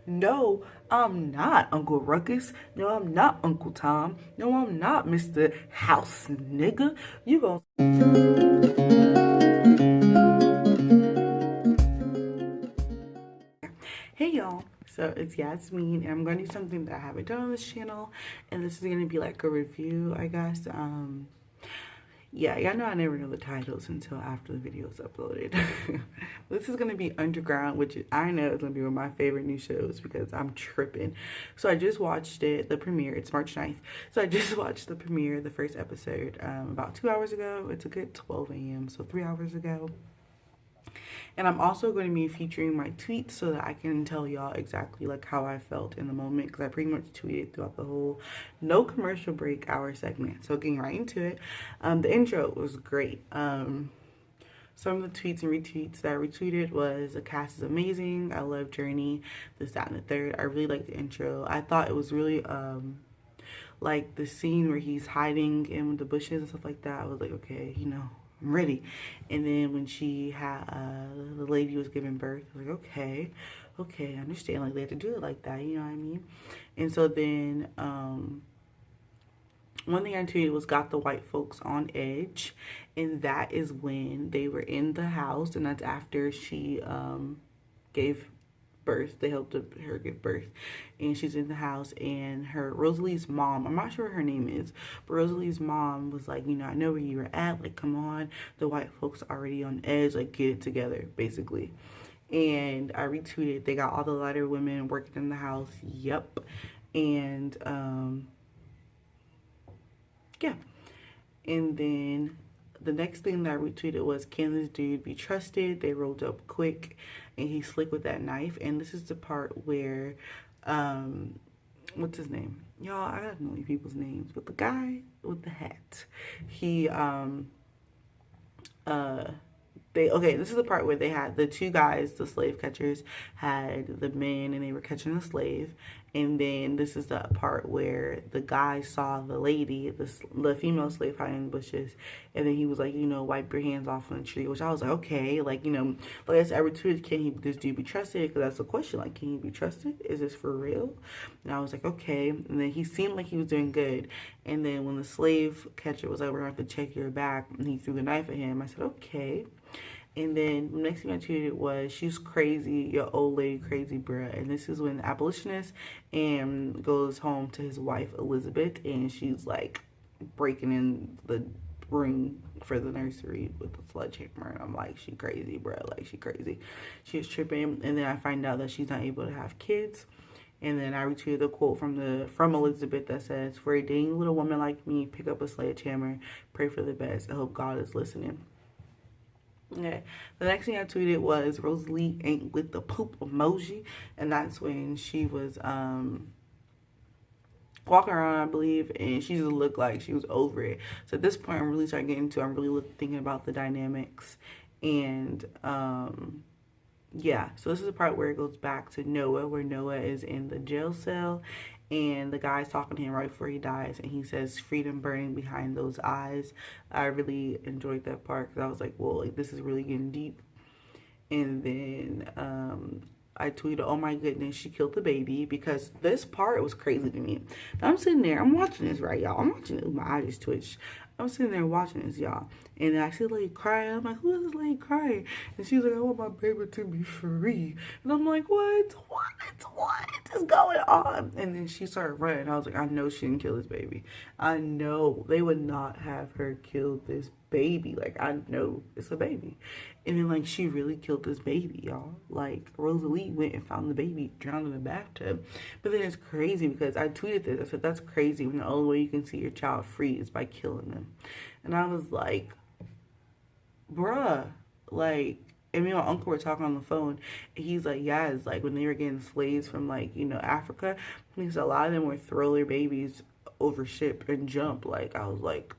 No, I'm not Uncle Ruckus. No, I'm not Uncle Tom. No, I'm not Mr. House Nigga. You gon' Hey y'all, so it's Yasmin and I'm going to do something that I haven't done on this channel, and this is going to be like a review, I guess. Yeah, y'all know I never know the titles until after the video is uploaded. This is going to be Underground, which I know is going to be one of my favorite new shows because I'm tripping. So I just watched it, the premiere. It's March 9th. So I just watched the premiere, the first episode, about 2 hours ago. It's a good 12 a.m., so 3 hours ago. And I'm also going to be featuring my tweets so that I can tell y'all exactly like how I felt in the moment, because I pretty much tweeted throughout the whole no commercial break hour segment. So getting right into it, the intro was great. Some of the tweets and retweets that I retweeted was the cast is amazing. I love Journey, this, that, and the third. I really liked the intro. I thought it was really like the scene where he's hiding in the bushes and stuff like that. I was like, okay, you know, I'm ready. And then when she had the lady was giving birth, I was like, okay, I understand. Like they had to do it like that, you know what I mean? And so then one thing I tweeted was got the white folks on edge, and that is when they were in the house, and that's after she gave birth. They helped her give birth, and she's in the house, and her Rosalie's mom, I'm not sure what her name is, but Rosalie's mom was like, you know, I know where you were at, like come on, the white folks already on edge, like get it together, basically. And I retweeted, they got all the lighter women working in the house, yep. And yeah. And then the next thing that I retweeted was, can this dude be trusted? They rolled up quick and he's slick with that knife. And this is the part where, what's his name? Y'all, I gotta know these people's names. But the guy with the hat, he, this is the part where they had the two guys, the slave catchers, had the men and they were catching the slave. And then this is the part where the guy saw the lady, the female slave hiding in the bushes, and then he was like, you know, wipe your hands off on the tree, which I was like, okay, like, you know, like I said, I retweeted, this dude be trusted? Because that's the question, like, can he be trusted? Is this for real? And I was like, okay. And then he seemed like he was doing good. And then when the slave catcher was like, we're going to have to check your back, and he threw the knife at him, I said, okay. And then the next thing I tweeted was, she's crazy, your old lady crazy, bruh. And this is when the abolitionist and goes home to his wife, Elizabeth, and she's like breaking in the room for the nursery with the sledgehammer. And I'm like, she crazy, bruh. Like, she crazy. She's tripping. And then I find out that she's not able to have kids. And then I retweeted a quote from Elizabeth that says, for a dang little woman like me, pick up a sledgehammer, pray for the best. I hope God is listening. Okay. The next thing I tweeted was, Rosalie ain't with the poop emoji, and that's when she was walking around, I believe, and she just looked like she was over it. So at this point, I'm really thinking about the dynamics, and yeah. So this is the part where it goes back to Noah, where Noah is in the jail cell, and the guy's talking to him right before he dies, and he says, freedom burning behind those eyes. I really enjoyed that part because I was like, well, like, this is really getting deep. And then I tweeted, oh my goodness, she killed the baby, because this part was crazy to me. I'm sitting there, I'm watching this, right, y'all? I'm watching it with my eyes twitch. I'm sitting there watching this, y'all. And I see a lady crying. I'm like, who is this lady crying? And she's like, I want my baby to be free. And I'm like, what is going on? And then she started running. I was like, I know she didn't kill this baby. I know they would not have her kill this baby. Like, I know it's a baby. And then, like, she really killed this baby, y'all. Like, Rosalie went and found the baby drowned in the bathtub. But then it's crazy because I tweeted this. I said, that's crazy when the only way you can see your child free is by killing them. And I was like, bruh, like, and me and my uncle were talking on the phone, and he's like, yeah, it's like when they were getting slaves from, like, you know, Africa, because a lot of them would throw their babies over ship and jump. Like, I was like,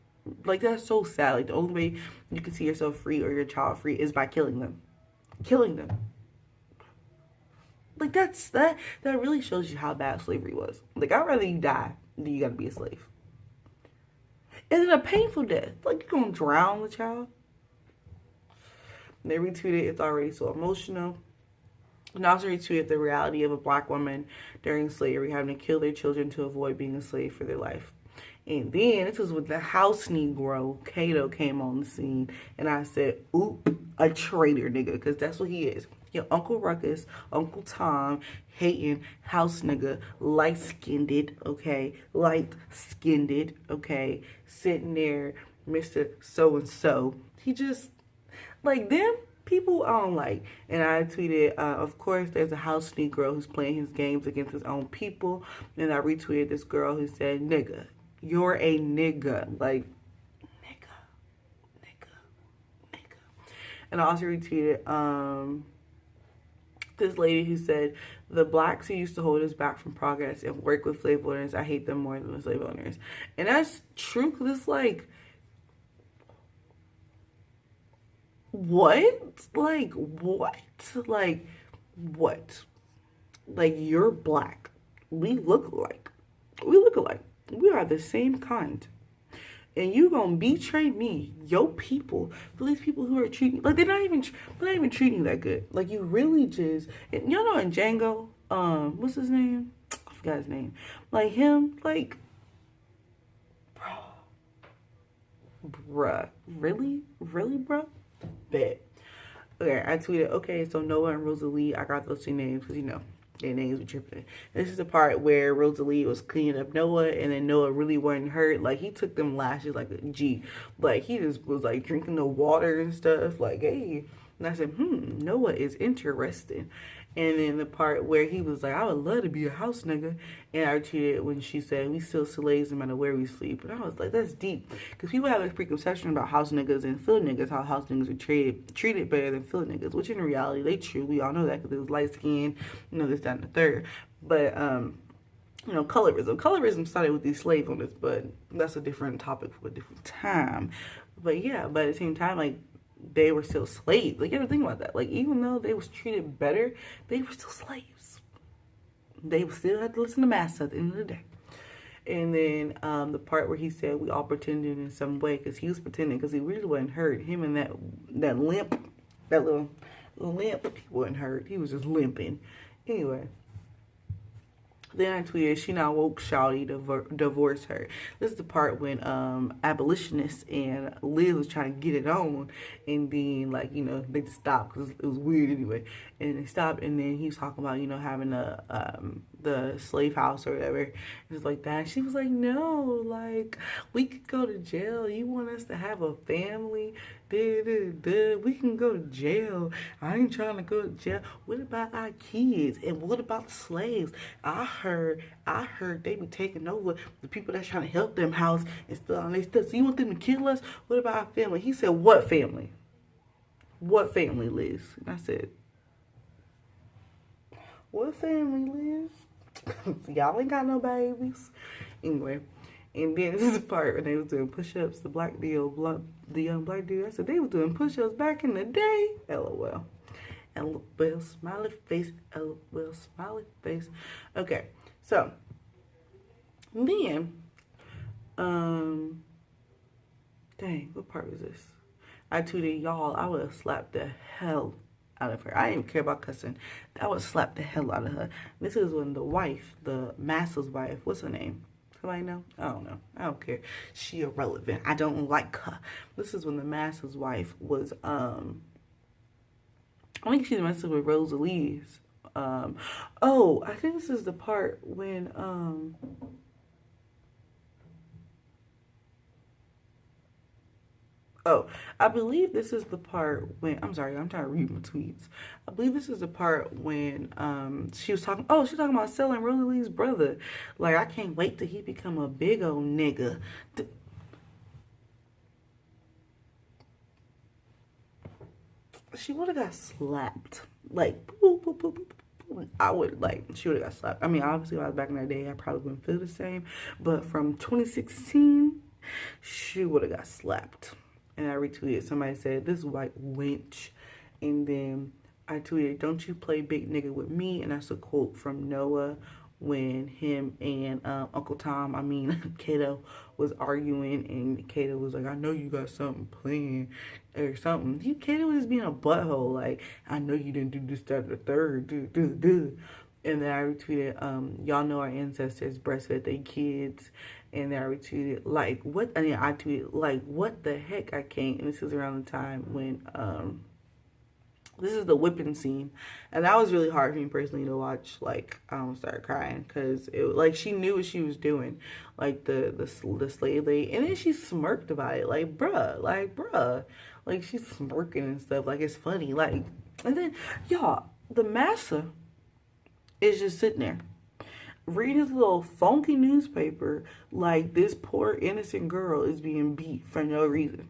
that's so sad. Like, the only way you can see yourself free or your child free is by killing them. Like, that really shows you how bad slavery was. Like, I'd rather you die than you gotta be a slave. And then a painful death. Like, you're gonna drown the child. They retweeted, it's already so emotional. And also retweeted the reality of a black woman during slavery having to kill their children to avoid being a slave for their life. And then this is when the house Negro, Kato, came on the scene. And I said, oop, a traitor, nigga. Because that's what he is. Your Uncle Ruckus, Uncle Tom, hating, house nigga, light-skinned, okay? Light-skinned, okay? Sitting there, Mr. So-and-so. He just, like, them people I don't like. And I tweeted, of course, there's a house Negro who's playing his games against his own people. And I retweeted this girl who said, nigga, you're a nigga. Like, nigga, nigga, nigga. And I also retweeted this lady who said, the blacks who used to hold us back from progress and work with slave owners, I hate them more than the slave owners. And that's true, because it's like, what? Like, what? Like, what? Like, you're black. We look alike. We look alike. We are the same kind. And you gonna betray me, your people, for these people who are treating, like, they're not even treating you that good. Like, you really just, y'all know in Django, what's his name? I forgot his name. Like, him, like, bruh. Really, bruh? Bet. Okay, I tweeted, okay, so Noah and Rosalie, I got those two names because, you know, their names were tripping. This is the part where Rosalie was cleaning up Noah, and then Noah really wasn't hurt. Like, he took them lashes like a G. Like, he just was, like, drinking the water and stuff. Like, hey. And I said, Noah is interesting. And then the part where he was like, I would love to be a house nigga. And I tweeted when she said, we still slaves no matter where we sleep. And I was like, that's deep. Because people have a preconception about house niggas and field niggas, how house niggas are treated better than field niggas. Which in reality, they true. We all know that because it was light skin, you know, this, that, and the third. But, you know, colorism. Colorism started with these slave owners, but that's a different topic for a different time. But yeah, but at the same time, like, they were still slaves. Like, you have to think about that. Like, even though they was treated better, they were still slaves. They still had to listen to master at the end of the day. And then the part where he said we all pretended in some way, because he was pretending, because he really wasn't hurt. Him and that limp, that little limp, he wasn't hurt. He was just limping. Anyway. Then I tweeted, she not woke, shawty, divorce her. This is the part when abolitionists and Liz was trying to get it on. And then, like, you know, they just stopped because it was weird anyway. And they stopped, and then he was talking about, you know, having the slave house or whatever. It was like that. She was like, no, like, we could go to jail. You want us to have a family? We can go to jail. I ain't trying to go to jail. What about our kids? And what about the slaves? I heard they be taking over the people that's trying to help them house and stuff. And they stuff. So you want them to kill us? What about our family? He said, what family? What family, Liz? And I said, what family, Liz? Y'all ain't got no babies. Anyway. And then this is the part when they was doing push-ups, the young black dude. I said, they was doing push-ups back in the day. LOL. LOL, smiley face. LOL, smiley face. Okay, so then, dang, what part was this? I tweeted, y'all, I would have slapped the hell out of her. I didn't even care about cussing. I would slap the hell out of her. This is when the wife, the master's wife, what's her name? Somebody know? I don't know. I don't care. She irrelevant. I don't like her. This is when the master's wife was, I think she's messing with Rosalie's. I think this is the part when, I believe this is the part when, I'm sorry, I'm trying to read my tweets. I believe this is the part when she was talking about selling Rosalie's brother. Like, I can't wait till he become a big old nigga. She would have got slapped. Like, boop, boop, boop, boop. She would have got slapped. I mean, obviously, when I was back in that day, I probably wouldn't feel the same. But from 2016, she would have got slapped. And I retweeted, somebody said, this white wench. And then I tweeted, don't you play big nigga with me. And that's a quote from Noah when him and Uncle Tom, Kato, was arguing. And Kato was like, I know you got something planned. or something. You kidding with just being a butthole? Like, I know you didn't do this, that, or the third. Do. And then I retweeted, y'all know our ancestors breastfed their kids. And then I retweeted, like, what? I mean, I tweeted, like, what the heck? I can't. And this is around the time when, this is the whipping scene, and that was really hard for me personally to watch. Like, I almost started crying because it, like, she knew what she was doing, like the slave lady, and then she smirked about it, like bruh, like she's smirking and stuff, like it's funny, like, and then y'all, the massa is just sitting there reading his little funky newspaper, like this poor innocent girl is being beat for no reason.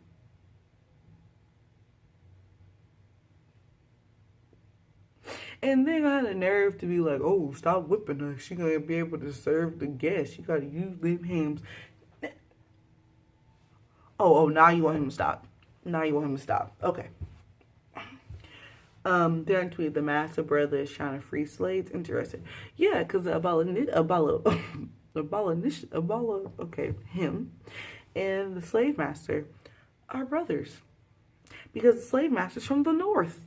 And then I had the nerve to be like, oh, stop whipping her. She gonna be able to serve the guests. She gotta use them hands. Oh, now you want him to stop. Now you want him to stop. Okay. Then I tweeted, the Master brother is trying to free slaves. Interesting. Yeah, because okay, him and the slave master are brothers. Because the slave master's from the north.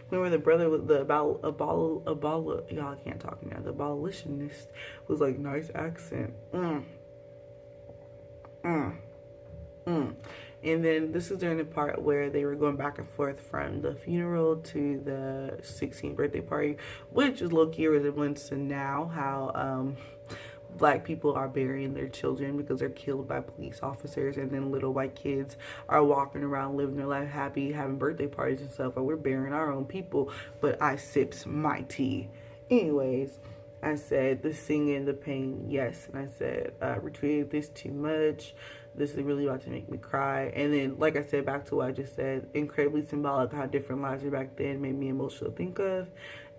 Remember the brother with the y'all can't talk now. The abolitionist was like, nice accent. And then this is during the part where they were going back and forth from the funeral to the 16th birthday party, which is low-key a resemblance to now how Black people are burying their children because they're killed by police officers, and then little white kids are walking around living their life happy, having birthday parties and stuff, and we're burying our own people, but I sips my tea. Anyways, I said the singing, the pain, yes, and I said retweeted this too much. This is really about to make me cry. And then, like I said, back to what I just said, incredibly symbolic how different lives were back then, made me emotional to think of.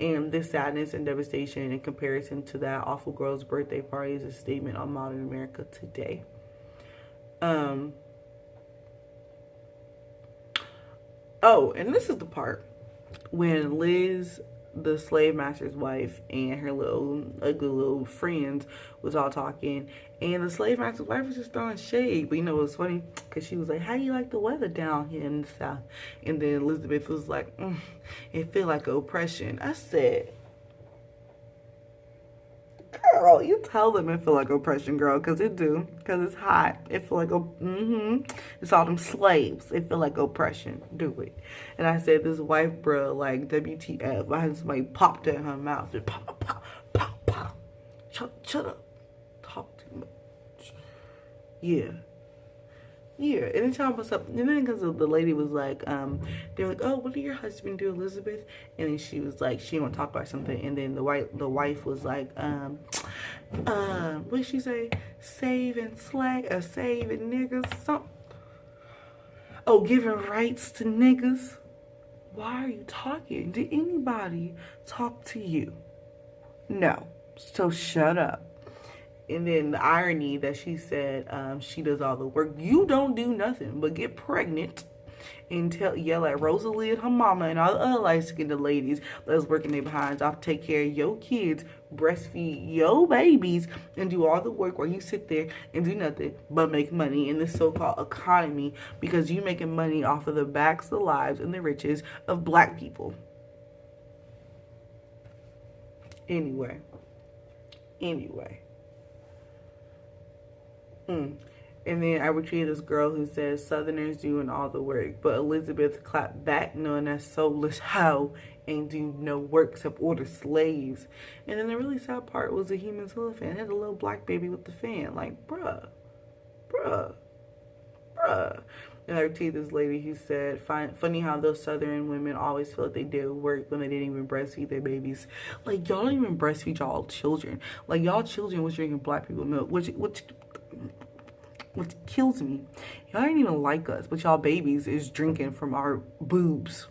And this sadness and devastation in comparison to that awful girl's birthday party is a statement on modern America today. Oh, and this is the part when Liz, the slave master's wife, and her little ugly little friends was all talking, and the slave master's wife was just throwing shade. But you know, it was funny because she was like, how do you like the weather down here in the South? And then Elizabeth was like, it feel like oppression. I said, girl, you tell them it feel like oppression, girl, because it do, because it's hot. It feel like, it's all them slaves. It feel like oppression. Do it. And I said, this wife, bro, like, WTF. I had somebody popped in her mouth. Just pop, pop, pop, pop. Shut up. Talk too much. Yeah. Yeah, and then talking about stuff, and then because the lady was like, they were like, oh, what did your husband do, Elizabeth? And then she was like, she didn't want to talk about something, and then the wife was like, what did she say? Save and niggas, something. Oh, giving rights to niggas. Why are you talking? Did anybody talk to you? No. So shut up. And then the irony that she said she does all the work. You don't do nothing but get pregnant and yell at Rosalie and her mama and all the other light-skinned ladies that's working their behinds off, take care of your kids, breastfeed your babies, and do all the work while you sit there and do nothing but make money in this so-called economy because you making money off of the backs, the lives, and the riches of Black people. Anyway. And then I retweeted this girl who says Southerners doing all the work, but Elizabeth clapped back knowing that soulless hoe ain't do no work except order slaves. And then the really sad part was the human elephant had a little Black baby with the fan. Like, bruh. And I retweeted this lady who said, funny how those Southern women always feel like they did work when they didn't even breastfeed their babies. Like, y'all don't even breastfeed y'all children. Like, y'all children was drinking Black people milk, which kills me. Y'all ain't even like us, but y'all babies is drinking from our boobs.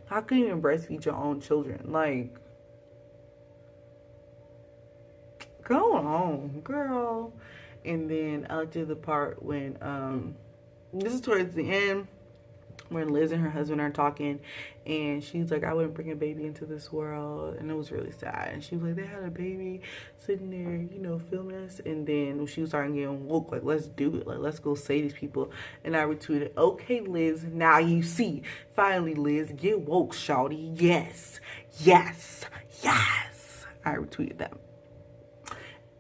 How can you even breastfeed your own children? Like, go on, girl. And then I did the part when this is towards the end when Liz and her husband are talking, and she's like, I wouldn't bring a baby into this world, and it was really sad. And she was like, they had a baby sitting there, you know, filming us. And then when she was starting getting woke, like, let's do it, like, let's go save these people. And I retweeted, okay, Liz, now you see, finally, Liz, get woke, shawty. Yes, yes, yes. I retweeted that.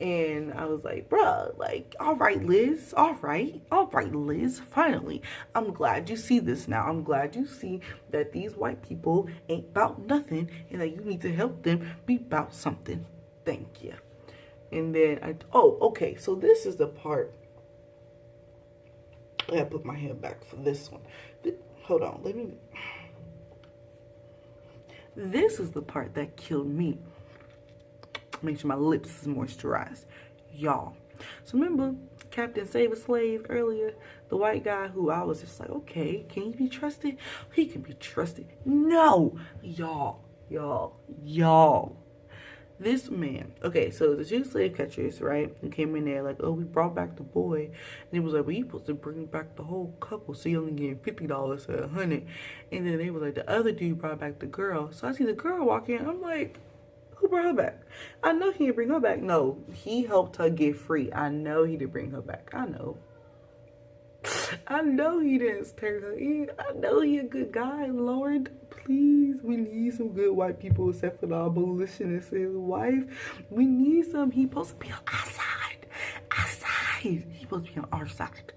And I was like, bruh, like, all right, Liz, all right, Liz, finally. I'm glad you see this now. I'm glad you see that these white people ain't about nothing and that you need to help them be about something. Thank you. And then okay, so this is the part. I gotta put my head back for this one. Hold on, this is the part that killed me. Make sure my lips is moisturized, y'all. So remember Captain Save a Slave earlier, the white guy who I was just like, okay, can he be trusted? He can be trusted. No, y'all. This man, okay, so the two slave catchers, right, who came in there like, oh, we brought back the boy, and he was like, well, you supposed to bring back the whole couple, so you only get $50 or $100, and then they were like, the other dude brought back the girl. So I see the girl walk in, I'm like, who brought her back? I know he didn't bring her back. No, he helped her get free. I know he didn't bring her back. I know he didn't turn her in. I know he a good guy. Lord, please, we need some good white people except for the abolitionist and his wife. We need some. He supposed to be on our side. He supposed to be on our side.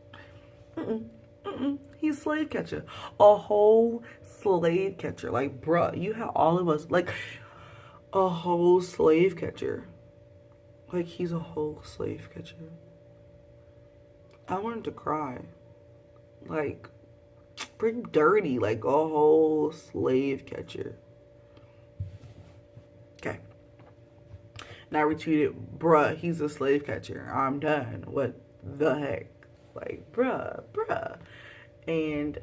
He's a slave catcher. A whole slave catcher. Like, bruh, you have all of us, like, a whole slave catcher. Like, he's a whole slave catcher. I wanted to cry. Like, pretty dirty. Like, a whole slave catcher. Okay. And I retweeted, bruh, he's a slave catcher. I'm done. What the heck? Like, bruh. And,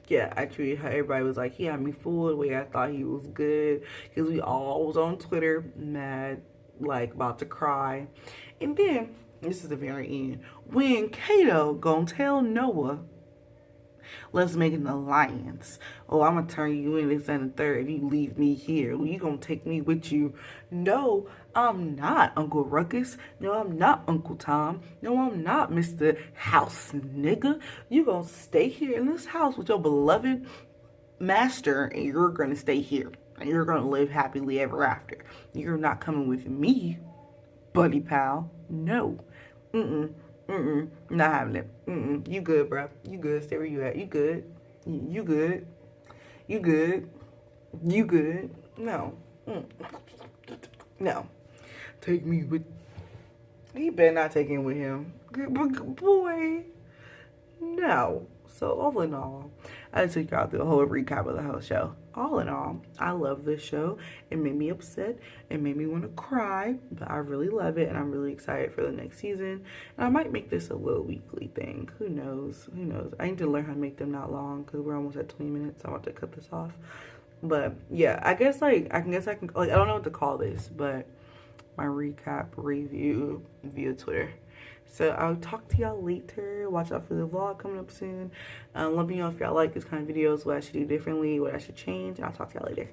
yeah, I tweeted how everybody was like, he had me fooled the way I thought he was good. Because we all was on Twitter, mad, like, about to cry. And then, this is the very end, when Kato gonna tell Noah, let's make an alliance. Oh, I'm gonna turn you in this and the third if you leave me here. Well, you gonna take me with you. No, I'm not Uncle Ruckus. No, I'm not Uncle Tom. No, I'm not Mr. House Nigga. You gonna stay here in this house with your beloved master, and you're gonna stay here. And you're gonna live happily ever after. You're not coming with me, buddy pal. No. Not having it. You good, bro. You good. Stay where you at. You good. You good. You good. You good. No. No. Take me with. He better not take him with him. Boy. No. So, all in all, I took y'all through a whole recap of the whole show. All in all, I love this show. It made me upset. It made me want to cry. But I really love it, and I'm really excited for the next season. And I might make this a little weekly thing. Who knows? Who knows? I need to learn how to make them not long because we're almost at 20 minutes. I'm about to cut this off. But, yeah, I guess, like, I can, like, I don't know what to call this, but my recap review via Twitter. So I'll talk to y'all later. Watch out for the vlog coming up soon. Let me know if y'all like this kind of videos, what I should do differently, what I should change, and I'll talk to y'all later.